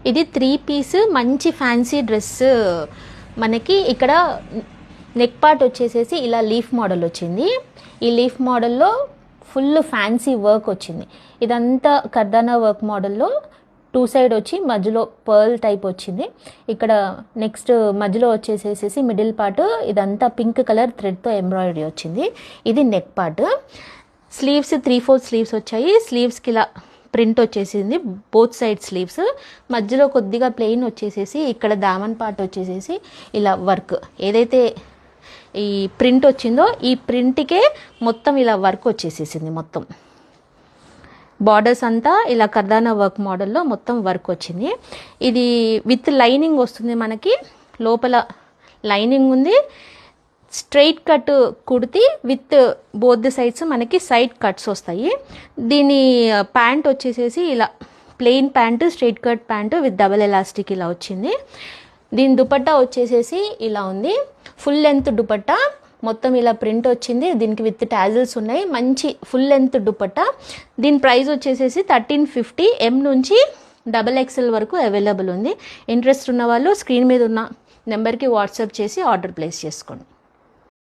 ఇది 3 పీస్ మంచి fancy dress. మనకి ఇక్కడ నెక్ పార్ట్ వచ్చేసేసి ఇలా లీఫ్ మోడల్ వచ్చింది. ఈ లీఫ్ మోడల్లో ఫుల్ ఫ్యాన్సీ వర్క్ వచ్చింది. ఇదంతా కర్దానా వర్క్ మోడల్లో 2 సైడ్ వచ్చి మధ్యలో పర్ల్ టైప్ వచ్చింది. ఇక్కడ నెక్స్ట్ మధ్యలో వచ్చేసేసి మిడిల్ పార్ట్ ఇదంతా పింక్ కలర్ థ్రెడ్తో ఎంబ్రాయిడరీ వచ్చింది. ఇది నెక్ పార్ట్. స్లీవ్స్ 3/4 స్లీవ్స్ వచ్చాయి. స్లీవ్స్కి ఇలా ప్రింట్ వచ్చేసింది, బోత్ సైడ్ స్లీవ్స్. మధ్యలో కొద్దిగా ప్లెయిన్ వచ్చేసేసి ఇక్కడ దామన్ పార్ట్ వచ్చేసేసి ఇలా వర్క్ ఏదైతే ఈ ప్రింట్ వచ్చిందో ఈ ప్రింట్కే మొత్తం ఇలా వర్క్ వచ్చేసేసింది. మొత్తం బార్డర్స్ అంతా ఇలా కర్దానా వర్క్ మోడల్లో మొత్తం వర్క్ వచ్చింది. ఇది విత్ లైనింగ్ వస్తుంది. మనకి లోపల లైనింగ్ ఉంది. స్ట్రైట్ కట్ కుడితి విత్ బోత్ ది సైడ్స్ మనకి సైడ్ కట్స్ వస్తాయి. దీని ప్యాంట్ వచ్చేసేసి ఇలా plain pant, straight cut pant with double elastic ఇలా వచ్చింది. దీని దుపట్టా వచ్చేసేసి ఇలా ఉంది. ఫుల్ లెంత్ దుపట్టా మొత్తం ఇలా ప్రింట్ వచ్చింది. దీనికి విత్ టాజిల్స్ ఉన్నాయి. మంచి ఫుల్ లెంత్ దుపట్టా. దీని ప్రైస్ వచ్చేసేసి 1350. M నుంచి XXL వరకు అవైలబుల్ ఉంది. ఇంట్రెస్ట్ ఉన్న వాళ్ళు స్క్రీన్ మీద ఉన్న నెంబర్కి వాట్సాప్ చేసి ఆర్డర్ ప్లేస్ చేసుకోండి.